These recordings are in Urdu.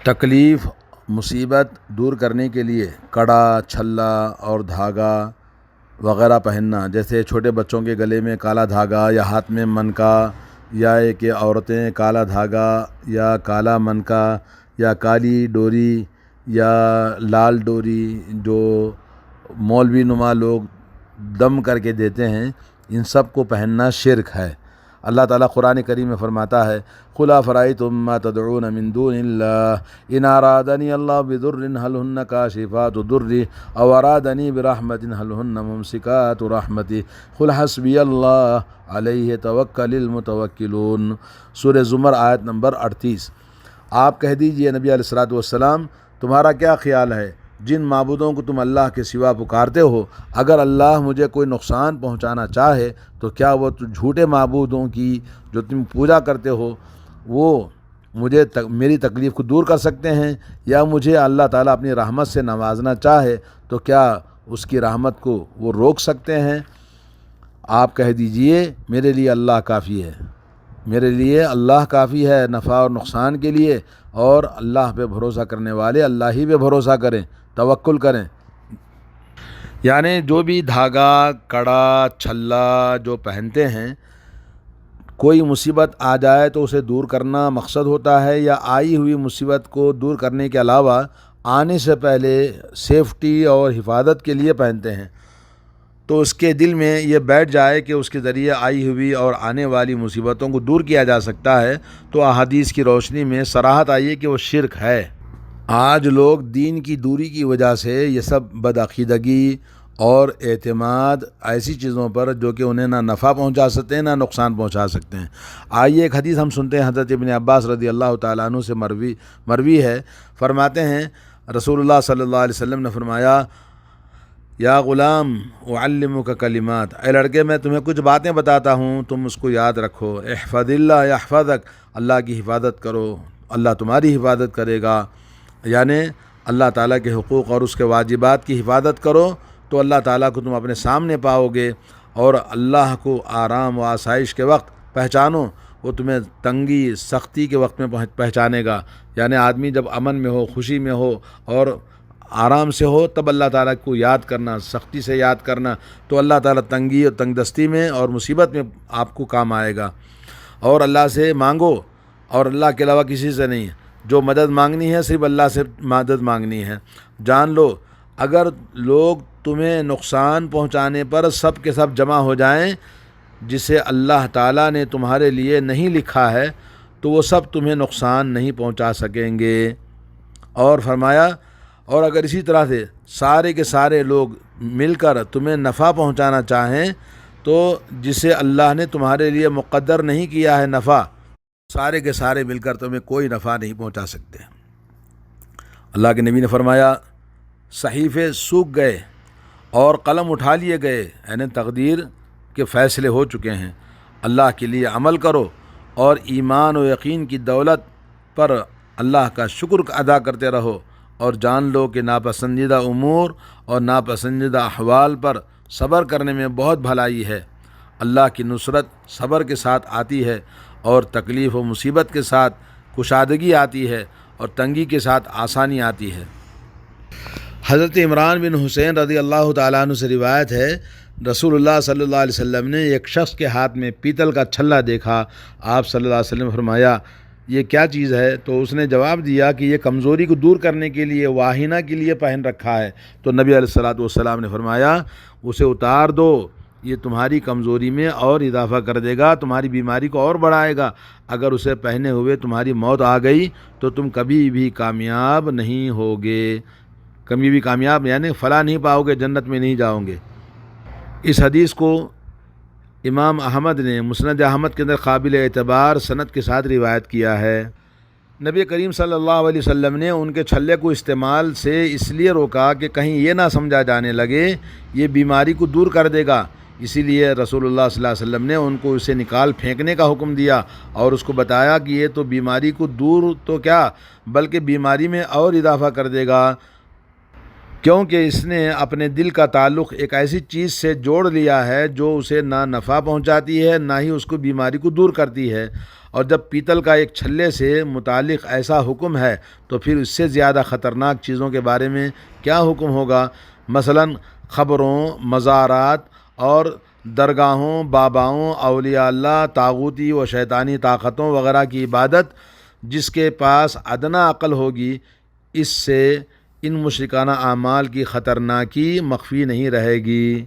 تکلیف مصیبت دور کرنے کے لیے کڑا چھلا اور دھاگا وغیرہ پہننا، جیسے چھوٹے بچوں کے گلے میں کالا دھاگا یا ہاتھ میں منکا، یا کہ عورتیں کالا دھاگا یا کالا منکا یا کالی ڈوری یا لال ڈوری جو مولوی نما لوگ دم کر کے دیتے ہیں، ان سب کو پہننا شرک ہے۔ اللہ تعالیٰ قرآن کریم میں فرماتا ہے قُلْ أَفَرَأَيْتُم مَّا تَدْعُونَ مِن دُونِ اللَّهِ إِنْ أَرَادَنِيَ اللَّهُ بِضُرٍّ هَلْ هُنَّ كَاشِفَاتُ ضُرِّهِ أَوْ أَرَادَنِي بِرَحْمَةٍ هَلْ هُنَّ مُمْسِكَاتُ رَحْمَتِهِ قُلْ حَسْبِيَ اللَّهُ عَلَيْهِ يَتَوَكَّلُ الْمُتَوَكِّلُونَ۔ سورہ زمر آیت نمبر 38۔ آپ کہہ دیجئے نبی علیہ الصلوۃ والسلام، تمہارا کیا خیال ہے جن معبودوں کو تم اللہ کے سوا پکارتے ہو، اگر اللہ مجھے کوئی نقصان پہنچانا چاہے تو کیا وہ جھوٹے معبودوں کی جو تم پوجا کرتے ہو وہ مجھے میری تکلیف کو دور کر سکتے ہیں؟ یا مجھے اللہ تعالیٰ اپنی رحمت سے نوازنا چاہے تو کیا اس کی رحمت کو وہ روک سکتے ہیں؟ آپ کہہ دیجئے میرے لیے اللہ کافی ہے، میرے لیے اللہ کافی ہے نفع اور نقصان کے لیے، اور اللہ پہ بھروسہ کرنے والے اللہ ہی پہ بھروسہ کریں، توکل کریں۔ یعنی جو بھی دھاگا کڑا چھلا جو پہنتے ہیں، کوئی مصیبت آ جائے تو اسے دور کرنا مقصد ہوتا ہے، یا آئی ہوئی مصیبت کو دور کرنے کے علاوہ آنے سے پہلے سیفٹی اور حفاظت کے لیے پہنتے ہیں، تو اس کے دل میں یہ بیٹھ جائے کہ اس کے ذریعے آئی ہوئی اور آنے والی مصیبتوں کو دور کیا جا سکتا ہے، تو احادیث کی روشنی میں صراحت آئی ہے کہ وہ شرک ہے۔ آج لوگ دین کی دوری کی وجہ سے یہ سب بدعقیدگی اور اعتماد ایسی چیزوں پر جو کہ انہیں نہ نفع پہنچا سکتے ہیں نہ نقصان پہنچا سکتے ہیں۔ آئیے ایک حدیث ہم سنتے ہیں، حضرت ابن عباس رضی اللہ تعالیٰ عنہ سے مروی ہے، فرماتے ہیں رسول اللہ صلی اللہ علیہ وسلم نے فرمایا یا غلام اعلمک کلمات، اے لڑکے میں تمہیں کچھ باتیں بتاتا ہوں، تم اس کو یاد رکھو۔ احفظ اللہ یحفظک، اللہ کی حفاظت کرو اللہ تمہاری حفاظت کرے گا، یعنی اللہ تعالیٰ کے حقوق اور اس کے واجبات کی حفاظت کرو تو اللہ تعالیٰ کو تم اپنے سامنے پاؤ گے، اور اللہ کو آرام و آسائش کے وقت پہچانو، وہ تمہیں تنگی سختی کے وقت میں پہچانے گا۔ یعنی آدمی جب امن میں ہو، خوشی میں ہو اور آرام سے ہو، تب اللہ تعالیٰ کو یاد کرنا، سختی سے یاد کرنا، تو اللہ تعالیٰ تنگی اور تنگ دستی میں اور مصیبت میں آپ کو کام آئے گا۔ اور اللہ سے مانگو، اور اللہ کے علاوہ کسی سے نہیں، جو مدد مانگنی ہے صرف اللہ سے مدد مانگنی ہے۔ جان لو اگر لوگ تمہیں نقصان پہنچانے پر سب کے سب جمع ہو جائیں جسے اللہ تعالیٰ نے تمہارے لیے نہیں لکھا ہے، تو وہ سب تمہیں نقصان نہیں پہنچا سکیں گے۔ اور فرمایا اور اگر اسی طرح سے سارے کے سارے لوگ مل کر تمہیں نفع پہنچانا چاہیں تو جسے اللہ نے تمہارے لیے مقدر نہیں کیا ہے نفع، سارے کے سارے مل کر تمہیں کوئی نفع نہیں پہنچا سکتے۔ اللہ کے نبی نے فرمایا صحیفے سوکھ گئے اور قلم اٹھا لیے گئے، یعنی تقدیر کے فیصلے ہو چکے ہیں۔ اللہ کے لیے عمل کرو اور ایمان و یقین کی دولت پر اللہ کا شکر ادا کرتے رہو، اور جان لو کہ ناپسندیدہ امور اور ناپسندیدہ احوال پر صبر کرنے میں بہت بھلائی ہے۔ اللہ کی نصرت صبر کے ساتھ آتی ہے، اور تکلیف و مصیبت کے ساتھ کشادگی آتی ہے، اور تنگی کے ساتھ آسانی آتی ہے۔ حضرت عمران بن حسین رضی اللہ تعالیٰ عنہ سے روایت ہے، رسول اللہ صلی اللہ علیہ وسلم نے ایک شخص کے ہاتھ میں پیتل کا چھلا دیکھا۔ آپ صلی اللہ علیہ وسلم نے فرمایا یہ کیا چیز ہے؟ تو اس نے جواب دیا کہ یہ کمزوری کو دور کرنے کے لیے، واہینہ کے لیے پہن رکھا ہے۔ تو نبی علیہ الصلوۃ والسلام نے فرمایا اسے اتار دو، یہ تمہاری کمزوری میں اور اضافہ کر دے گا، تمہاری بیماری کو اور بڑھائے گا۔ اگر اسے پہنے ہوئے تمہاری موت آ گئی تو تم کبھی بھی کامیاب نہیں ہوگے، کبھی بھی کامیاب یعنی فلاح نہیں پاؤ گے، جنت میں نہیں جاؤ گے۔ اس حدیث کو امام احمد نے مسند احمد کے اندر قابل اعتبار سند کے ساتھ روایت کیا ہے۔ نبی کریم صلی اللہ علیہ وسلم نے ان کے چھلے کو استعمال سے اس لیے روکا کہ کہیں یہ نہ سمجھا جانے لگے یہ بیماری کو دور کر دے گا، اسی لیے رسول اللہ صلی اللہ علیہ وسلم نے ان کو اسے نکال پھینکنے کا حکم دیا، اور اس کو بتایا کہ یہ تو بیماری کو دور تو کیا بلکہ بیماری میں اور اضافہ کر دے گا۔ کیونکہ اس نے اپنے دل کا تعلق ایک ایسی چیز سے جوڑ لیا ہے جو اسے نہ نفع پہنچاتی ہے نہ ہی اس کو بیماری کو دور کرتی ہے۔ اور جب پیتل کا ایک چھلے سے متعلق ایسا حکم ہے تو پھر اس سے زیادہ خطرناک چیزوں کے بارے میں کیا حکم ہوگا؟ مثلاً قبروں، مزارات اور درگاہوں، باباؤں، اولیاء اللہ، طاغوتی و شیطانی طاقتوں وغیرہ کی عبادت۔ جس کے پاس ادنا عقل ہوگی اس سے ان مشرکانہ اعمال کی خطرناکی مخفی نہیں رہے گی۔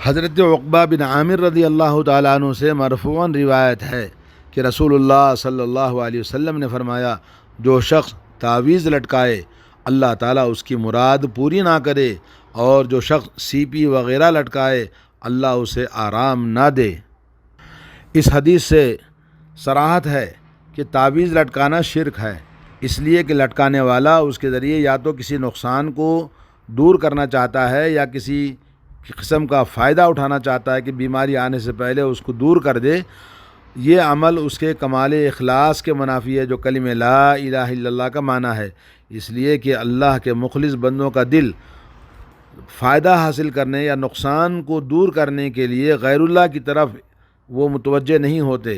حضرت عقبہ بن عامر رضی اللہ تعالیٰ عنہ سے مرفوعاً روایت ہے کہ رسول اللہ صلی اللہ علیہ وسلم نے فرمایا، جو شخص تعویذ لٹکائے اللہ تعالیٰ اس کی مراد پوری نہ کرے، اور جو شخص سیپی وغیرہ لٹکائے اللہ اسے آرام نہ دے۔ اس حدیث سے صراحت ہے کہ تعویذ لٹکانا شرک ہے، اس لیے کہ لٹکانے والا اس کے ذریعے یا تو کسی نقصان کو دور کرنا چاہتا ہے یا کسی قسم کا فائدہ اٹھانا چاہتا ہے کہ بیماری آنے سے پہلے اس کو دور کر دے۔ یہ عمل اس کے کمال اخلاص کے منافی ہے جو کلمہ لا الہ الا اللہ کا معنی ہے، اس لیے کہ اللہ کے مخلص بندوں کا دل فائدہ حاصل کرنے یا نقصان کو دور کرنے کے لیے غیر اللہ کی طرف وہ متوجہ نہیں ہوتے۔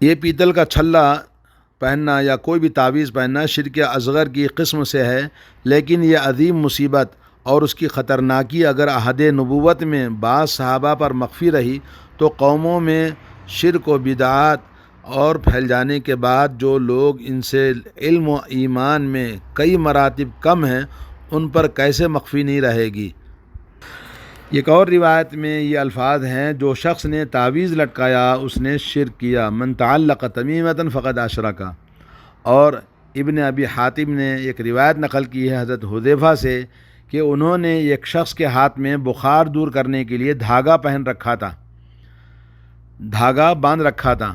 یہ پیتل کا چھلا پہننا یا کوئی بھی تعویذ پہننا شرک اصغر کی قسم سے ہے، لیکن یہ عظیم مصیبت اور اس کی خطرناکی اگر عہد نبوت میں بعض صحابہ پر مخفی رہی تو قوموں میں شرک و بدعات اور پھیل جانے کے بعد جو لوگ ان سے علم و ایمان میں کئی مراتب کم ہیں ان پر کیسے مخفی نہیں رہے گی۔ ایک اور روایت میں یہ الفاظ ہیں، جو شخص نے تعویذ لٹکایا اس نے شرک کیا، من تعلق تمیمۃ فقد اشرک۔ اور ابن ابی حاتم نے ایک روایت نقل کی ہے حضرت حذیفہ سے کہ انہوں نے ایک شخص کے ہاتھ میں بخار دور کرنے کے لیے دھاگا پہن رکھا تھا، دھاگا باندھ رکھا تھا،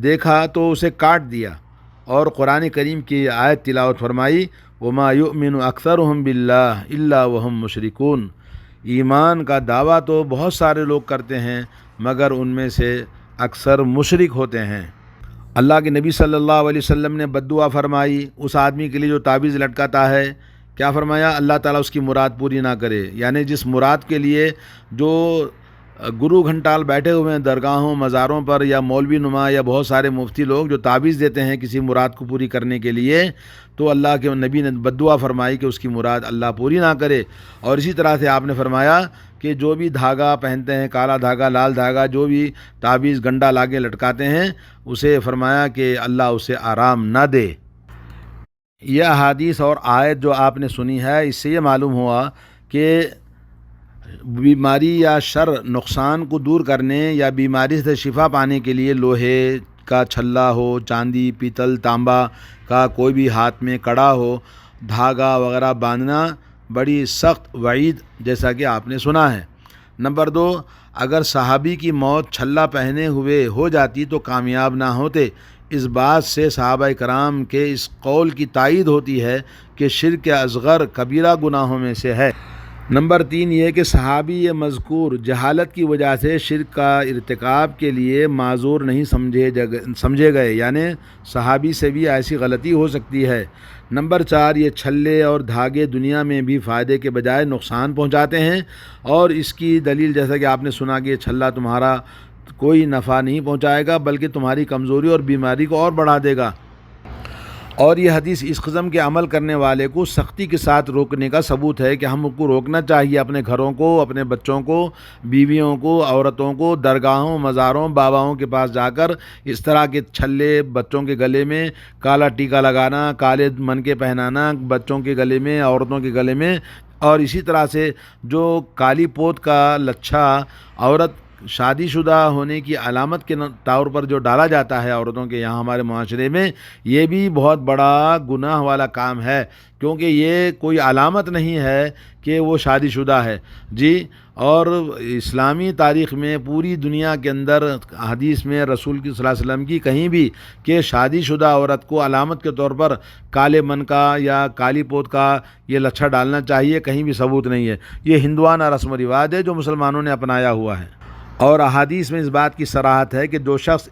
دیکھا تو اسے کاٹ دیا اور قرآن کریم کی آیت تلاوت فرمائی، وما یؤمن اکثرهم باللہ الا وهم مشرکون۔ ایمان کا دعویٰ تو بہت سارے لوگ کرتے ہیں مگر ان میں سے اکثر مشرک ہوتے ہیں۔ اللہ کے نبی صلی اللہ علیہ وسلم نے بد دعا فرمائی اس آدمی کے لیے جو تعویذ لٹکاتا ہے۔ کیا فرمایا؟ اللہ تعالیٰ اس کی مراد پوری نہ کرے، یعنی جس مراد کے لیے جو گرو گھنٹال بیٹھے ہوئے ہیں درگاہوں، مزاروں پر، یا مولوی نما یا بہت سارے مفتی لوگ جو تعویذ دیتے ہیں کسی مراد کو پوری کرنے کے لیے، تو اللہ کے نبی نے بد دعا فرمائی کہ اس کی مراد اللہ پوری نہ کرے۔ اور اسی طرح سے آپ نے فرمایا کہ جو بھی دھاگا پہنتے ہیں، کالا دھاگا، لال دھاگا، جو بھی تعویذ گنڈا لاگے لٹکاتے ہیں، اسے فرمایا کہ اللہ اسے آرام نہ دے۔ یہ احادیث اور آیت جو آپ نے سنی ہے اس سے یہ معلوم ہوا کہ بیماری یا شر نقصان کو دور کرنے یا بیماری سے شفا پانے کے لیے لوہے کا چھلا ہو، چاندی، پیتل، تانبا کا کوئی بھی ہاتھ میں کڑا ہو، دھاگا وغیرہ باندھنا بڑی سخت وعید جیسا کہ آپ نے سنا ہے۔ نمبر 2، اگر صحابی کی موت چھلا پہنے ہوئے ہو جاتی تو کامیاب نہ ہوتے۔ اس بات سے صحابہ کرام کے اس قول کی تائید ہوتی ہے کہ شرک اصغر کبیرہ گناہوں میں سے ہے۔ نمبر 3 یہ کہ صحابی یہ مذکور جہالت کی وجہ سے شرک کا ارتکاب کے لیے معذور نہیں سمجھے گئے، یعنی صحابی سے بھی ایسی غلطی ہو سکتی ہے۔ نمبر 4 یہ چھلے اور دھاگے دنیا میں بھی فائدے کے بجائے نقصان پہنچاتے ہیں، اور اس کی دلیل جیسا کہ آپ نے سنا کہ یہ چھلا تمہارا کوئی نفع نہیں پہنچائے گا بلکہ تمہاری کمزوری اور بیماری کو اور بڑھا دے گا۔ اور یہ حدیث اس قسم کے عمل کرنے والے کو سختی کے ساتھ روکنے کا ثبوت ہے کہ ہم کو روکنا چاہیے اپنے گھروں کو، اپنے بچوں کو، بیویوں کو، عورتوں کو درگاہوں، مزاروں، باباؤں کے پاس جا کر اس طرح کے چھلے، بچوں کے گلے میں کالا ٹیکا لگانا، کالے منکے پہنانا بچوں کے گلے میں، عورتوں کے گلے میں، اور اسی طرح سے جو کالی پوت کا لچھا عورت شادی شدہ ہونے کی علامت کے طور پر جو ڈالا جاتا ہے عورتوں کے یہاں ہمارے معاشرے میں، یہ بھی بہت بڑا گناہ والا کام ہے، کیونکہ یہ کوئی علامت نہیں ہے کہ وہ شادی شدہ ہے جی۔ اور اسلامی تاریخ میں پوری دنیا کے اندر حدیث میں رسول کی صلی اللہ علیہ وسلم کی کہیں بھی کہ شادی شدہ عورت کو علامت کے طور پر کالے من کا یا کالی پوت کا یہ لچھا ڈالنا چاہیے، کہیں بھی ثبوت نہیں ہے۔ یہ ہندوانہ رسم و رواج ہے جو مسلمانوں نے اپنایا ہوا ہے۔ اور احادیث میں اس بات کی صراحت ہے کہ جو شخص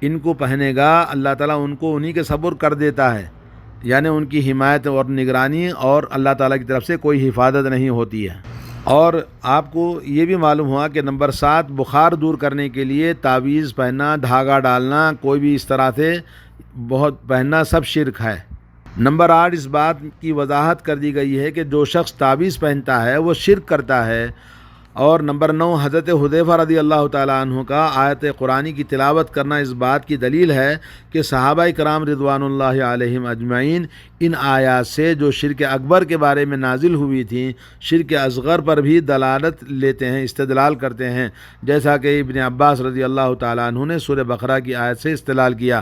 ان کو پہنے گا اللہ تعالیٰ ان کو انہی کے صبر کر دیتا ہے، یعنی ان کی حمایت اور نگرانی اور اللہ تعالیٰ کی طرف سے کوئی حفاظت نہیں ہوتی ہے۔ اور آپ کو یہ بھی معلوم ہوا کہ نمبر 7 بخار دور کرنے کے لیے تعویذ پہننا، دھاگا ڈالنا، کوئی بھی اس طرح سے بہت پہننا سب شرک ہے۔ نمبر 8 اس بات کی وضاحت کر دی گئی ہے کہ جو شخص تعویذ پہنتا ہے وہ شرک کرتا ہے۔ اور نمبر 9 حضرت حذیفہ رضی اللہ تعالیٰ عنہ کا آیت قرآنی کی تلاوت کرنا اس بات کی دلیل ہے کہ صحابہ کرام رضوان اللہ علیہم اجمعین ان آیات سے جو شرک اکبر کے بارے میں نازل ہوئی تھیں، شرک اصغر پر بھی دلالت لیتے ہیں، استدلال کرتے ہیں، جیسا کہ ابن عباس رضی اللہ تعالیٰ عنہ نے سورہ بقرہ کی آیت سے استدلال کیا۔